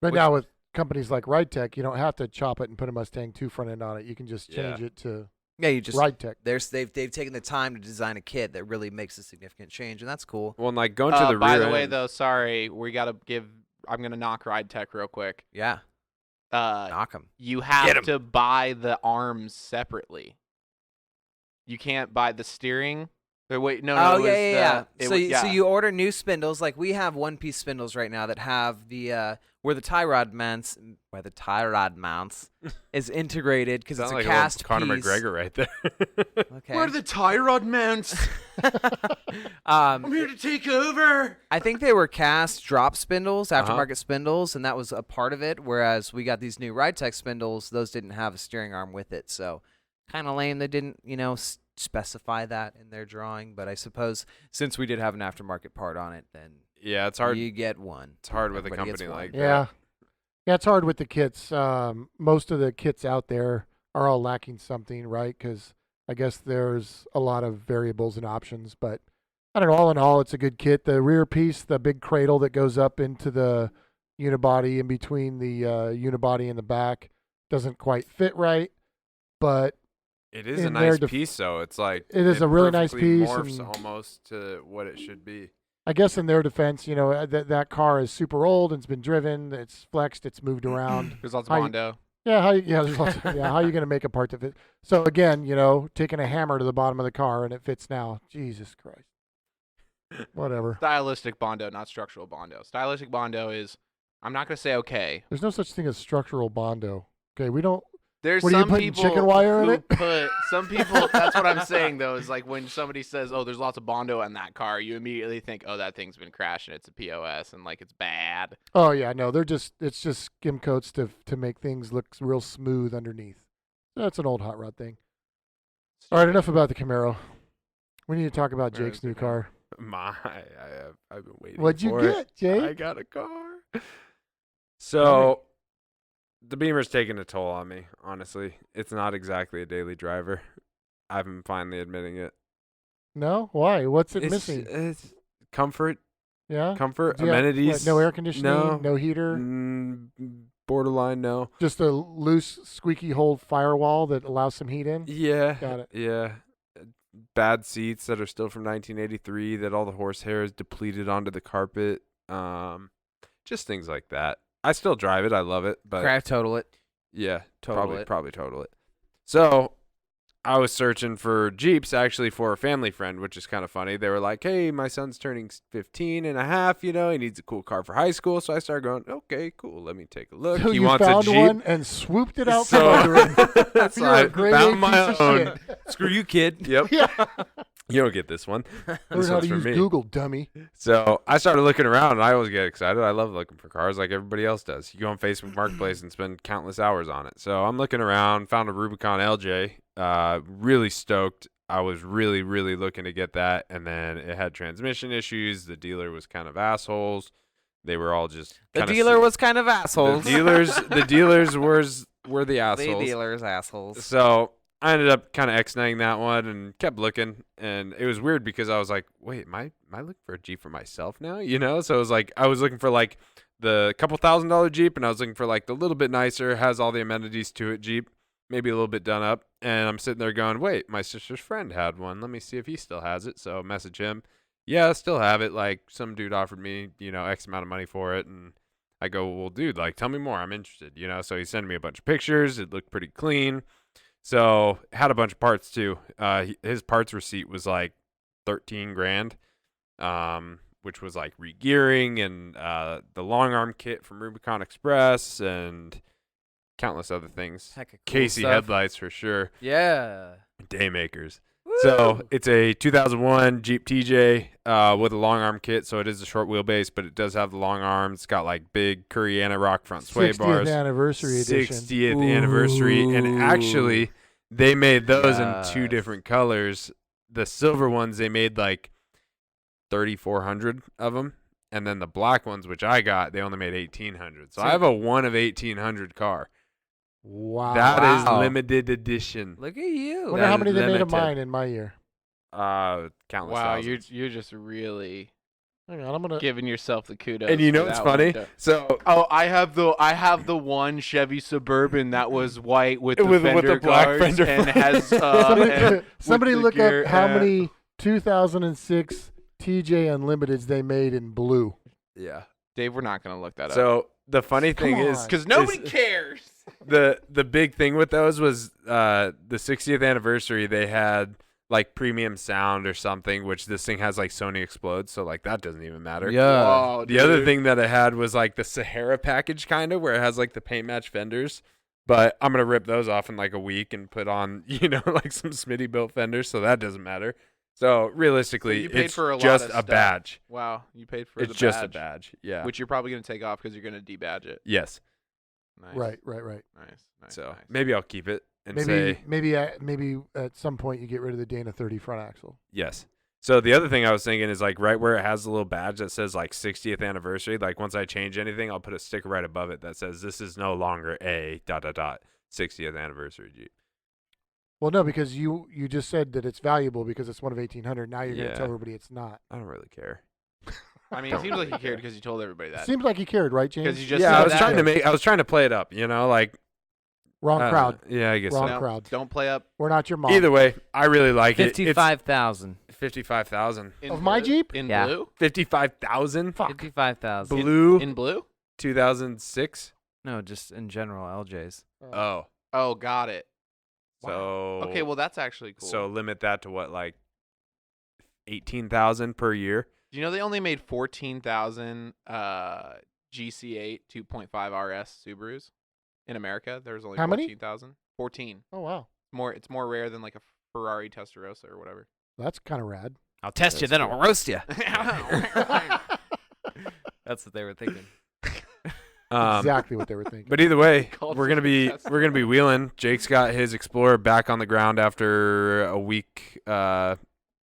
But now with companies like Ride Tech, you don't have to chop it and put a Mustang 2 front end on it. You can just change it to Yeah, you just Ride Tech. they've taken the time to design a kit that really makes a significant change, and that's cool. Well, and like going to the by rear the way, end- though, sorry, we gotta give. I'm gonna knock Ride Tech real quick. Yeah, knock 'em. You Get have 'em. to buy the arms separately. You can't buy the steering. Or wait, no, Oh it was yeah. it So was- so you order new spindles. Like we have one-piece spindles right now that have the where the tie rod mounts is integrated because it's Sound a like cast Conor piece. McGregor right there. Okay. Where are the tie rod mounts? here to take over. I think they were cast drop spindles, Uh-huh. aftermarket spindles, and that was a part of it. Whereas we got these new Ride Tech spindles; those didn't have a steering arm with it. So kind of lame. They didn't, specify that in their drawing. But I suppose since we did have an aftermarket part on it, then Yeah, it's hard. you get one. It's hard with a Everybody gets company one. like Yeah. Yeah, it's hard with the kits. Most of the kits out there are all lacking something, right? Because I guess there's a lot of variables and options. But I don't know. All in all, it's a good kit. The rear piece, the big cradle that goes up into the unibody in between the unibody and the back, doesn't quite fit right. But It is a in their nice def- piece, though. It's like It is a really nice perfectly piece, morphs and- almost to what it should be. I guess in their defense, that car is super old and it's been driven. It's flexed. It's moved around. There's lots of How you- Bondo. Yeah, there's lots of, how are you going to make a part to fit? So again, taking a hammer to the bottom of the car and it fits now. Jesus Christ. Whatever. Stylistic Bondo, not structural Bondo. Stylistic Bondo is, I'm not going to say okay. There's no such thing as structural Bondo. Okay, we don't. There's What are you some putting, people chicken wire in who it? put, some people, that's what I'm saying though, is like when somebody says, oh, there's lots of Bondo in that car, you immediately think, oh, that thing's been crashing, it's a POS, and like it's bad. Oh yeah, no, it's just skim coats to make things look real smooth underneath. That's an old hot rod thing. All right, enough about the Camaro. We need to talk about Where Jake's is the new Camaro? car. I've been waiting. What'd you for get, it. Jake? I got a car. So, the Beamer's taking a toll on me. Honestly, it's not exactly a daily driver. I'm finally admitting it. No, why? What's it It's, missing? it's comfort, Yeah, comfort, Do you have, amenities. no air conditioning, No. heater. Borderline, no. Just a loose, squeaky hole firewall that allows some heat in. Yeah. Got it. Yeah. Bad seats that are still from 1983 that all the horsehair is depleted onto the carpet. Just things like that. I still drive it. I love it, but Craft total it. yeah, Total probably it. probably total it. So, I was searching for Jeeps actually for a family friend, which is kind of funny. They were like, hey, my son's turning 15 and a half, he needs a cool car for high school. So I started going, okay, cool. Let me take a look. So he you wants found a Jeep. one and swooped it out So- from under him. That's You're a I grade found A my piece of own. shit. Screw you, kid. Yep. Yeah. You don't get this one. Learn This how one's to for use me. Google, dummy. So I started looking around, and I always get excited. I love looking for cars like everybody else does. You go on Facebook Marketplace and spend countless hours on it. So I'm looking around, found a Rubicon LJ. Really stoked. I was really, really looking to get that, and then it had transmission issues. The dealer was kind of assholes. They were all just The kinda dealer was kind of assholes. the dealers were the The assholes. dealers assholes. So I ended up kind of X-naying that one and kept looking, and it was weird because I was like, wait, am I looking for a Jeep for myself now? So it was like I was looking for like the couple $1,000 Jeep, and I was looking for like the little bit nicer, has all the amenities to it Jeep, maybe a little bit done up. And I'm sitting there going, wait, my sister's friend had one. Let me see if he still has it. So message him. Yeah, I still have it. Like some dude offered me, X amount of money for it. And I go, well, dude, like tell me more. I'm interested, So he sent me a bunch of pictures. It looked pretty clean. So had a bunch of parts too. His parts receipt was like $13,000, which was like regearing and the long arm kit from Rubicon Express and countless other things. Heck of cool Casey stuff. headlights for sure. Yeah. Daymakers. So it's a 2001 Jeep TJ with a long arm kit. So it is a short wheelbase, but it does have the long arms. It's got like big Curriana rock front sway 60th bars. anniversary edition. 60th anniversary. And actually, they made those in two Yes. different colors. The silver ones, they made like 3,400 of them. And then the black ones, which I got, they only made 1,800. So I have a one of 1,800 car. Wow. That is Wow. limited edition. Look at you. Wonder how that many is they made of limited. mine in my year. Countless Wow, thousands. you're just really Hang on, I'm gonna. giving yourself the kudos. And you know for what's that one. funny? So Oh, I have the one Chevy Suburban that was white with the With fender the black guards fender and flares. has somebody with somebody the look gear, up how many 2006 TJ Unlimiteds they made in blue. yeah. Dave, we're not gonna look that up So the funny thing Come is, on. because nobody cares. the big thing with those was the 60th anniversary. They had like premium sound or something, which this thing has like Sony Explodes, so like that doesn't even matter. Yeah. Whoa, The other dude. thing that it had was like the Sahara package, kind of, where it has like the paint match fenders. But I'm gonna rip those off in like a week and put on, like some Smitty built fenders, so that doesn't matter. So realistically, you paid it's for a lot just of a stuff. badge. Wow, you paid for It's the just badge, a badge. Yeah. which you're probably gonna take off because you're gonna debadge it. Yes. Nice. Right. Nice. So nice. maybe I'll keep it and Maybe say maybe at some point you get rid of the Dana 30 front axle. yes. So the other thing I was thinking is like right where it has the little badge that says like 60th anniversary. Like once I change anything, I'll put a sticker right above it that says this is no longer a ... 60th anniversary Jeep. Well, no, because you just said that it's valuable because it's one of 1,800. Now you're Yeah. gonna tell everybody it's not. I don't really care. I mean, it seems like you cared because you told everybody that. Seems like you cared, right, James? Because you just Yeah, said I was that. trying to play it up, like Wrong crowd. Yeah, I guess Wrong so. No, crowd. Don't play up We're not your mom. Either way, I really like it. 55,000. 55,000. in Of my blue? Jeep? in Yeah. blue. 55,000. 55,000. Blue. In blue. 2006. No, just in general, LJs. Oh. Oh, got it. So Okay, well that's actually cool. So limit that to what, like 18,000 per year? do you know they only made 14,000 GC8 2.5 RS Subarus in America? There's only How many? 14,000. 14. Oh wow, It's more rare than like a Ferrari Testarossa or whatever. that's kind of rad. I'll test you, That's then cool. I'll roast you. That's what they were thinking. Exactly what they were thinking. But either way, Called we're gonna be wheeling. Jake's got his Explorer back on the ground after a week.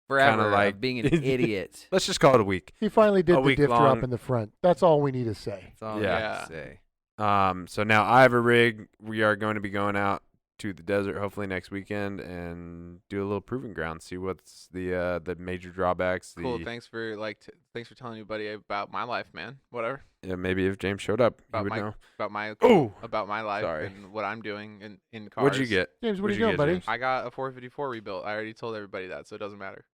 Forever like- of being an idiot. Let's just call it a week. He finally did a the week diff long. drop in the front. That's all we need to say. That's all Yeah. I have to say. So now I have a rig. We are going to be going out to the desert hopefully next weekend and do a little proving ground. See what's the major drawbacks. Cool. Thanks for thanks for telling everybody about my life, man. Whatever. Yeah, maybe if James showed up, he About would my know. about my life Sorry. and what I'm doing in cars. What'd you get? James, what are What'd you you doing, get, buddy? James? I got a 454 rebuilt. I already told everybody that, so it doesn't matter.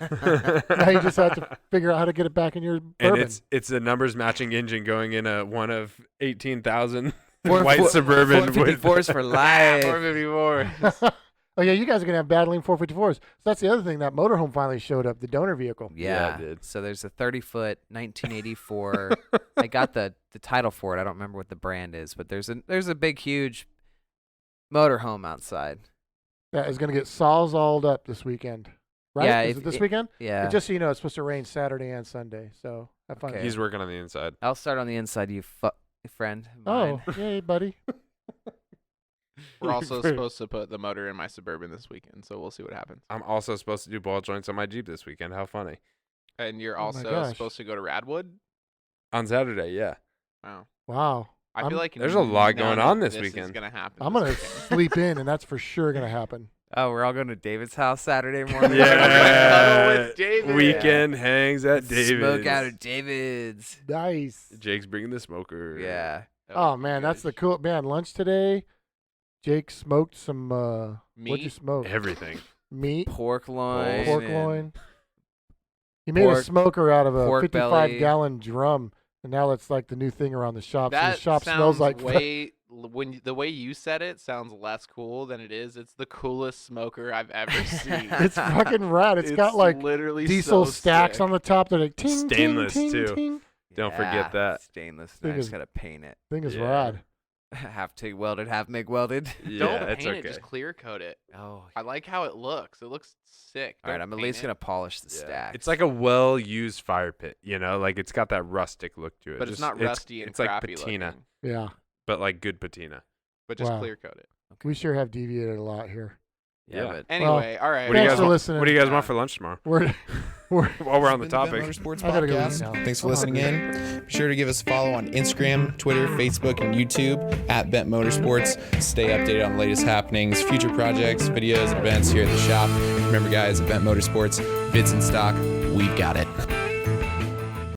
Now you just have to figure out how to get it back in your And bourbon. it's a numbers matching engine going in a one of 18,000 Four- white four- Suburban with 454s for life. 454. Oh yeah, you guys are gonna have battling 454s. So that's the other thing. That motorhome finally showed up, the donor vehicle. Yeah, Yeah. it did. So there's a 30-foot 1984. I got the title for it. I don't remember what the brand is, but there's a big, huge motorhome outside. That is gonna get sawzalled up this weekend. Right? Yeah, Is it this weekend? Yeah. And just so you know, it's supposed to rain Saturday and Sunday. So have fun. Okay. He's working on the inside. I'll start on the inside, you friend. of Oh, mine. yay, buddy. We're also supposed to put the motor in my Suburban this weekend, so we'll see what happens. I'm also supposed to do ball joints on my Jeep this weekend. How funny. And you're Oh my also gosh. supposed to go to Radwood? On Saturday, yeah. Wow. Wow. I feel like There's a lot none going on of this is weekend. gonna happen. I'm this gonna weekend. sleep in, and that's for sure gonna happen. Oh, we're all going to David's house Saturday morning. Cuddle with David. Weekend hangs at David's. Smoke out of David's. Nice. Jake's bringing the smoker. Yeah. Oh man, that's the cool man. Lunch today. Jake smoked some. What'd you Meat? smoke? Everything. Meat, Pork loin. pork and- loin. He made a pork- smoker out of a pork belly. 55-gallon drum, and now it's like the new thing around the shop. So That the shop sounds smells like the way you said it sounds less cool than it is. It's the coolest smoker I've ever seen. It's fucking rad. It's got like literally diesel so stacks sick. on the top. They're like ting, Stainless, ting, ting, too. ting. Don't forget that. Stainless. Thing I just is- got to paint it. Thing is Yeah. rad. Half TIG welded, half MIG welded. Yeah, Don't it's paint okay. it, just clear coat it. Oh. I like how it looks. It looks sick. All right, Don't I'm at paint least it. going to polish the Yeah. stacks. It's like a well-used fire pit, you know? Like, it's got that rustic look to it. But it's Just- not rusty and it's like crappy patina, looking. Yeah, but like good patina. But just Wow. clear coat it. we sure have deviated a lot here. Yeah, Yeah. but Anyway, all right. What do you Thanks guys for want? listening. What do you guys Yeah. want for lunch tomorrow? We're While we're on the This has been topic. Motorsports I gotta go eat Podcast. now. Thanks for I'm listening hungry. in. Be sure to give us a follow on Instagram, Twitter, Facebook, and YouTube at Bent Motorsports. Stay updated on the latest happenings, future projects, videos, and events here at the shop. Remember, guys, at Bent Motorsports, bids in stock, we've got it.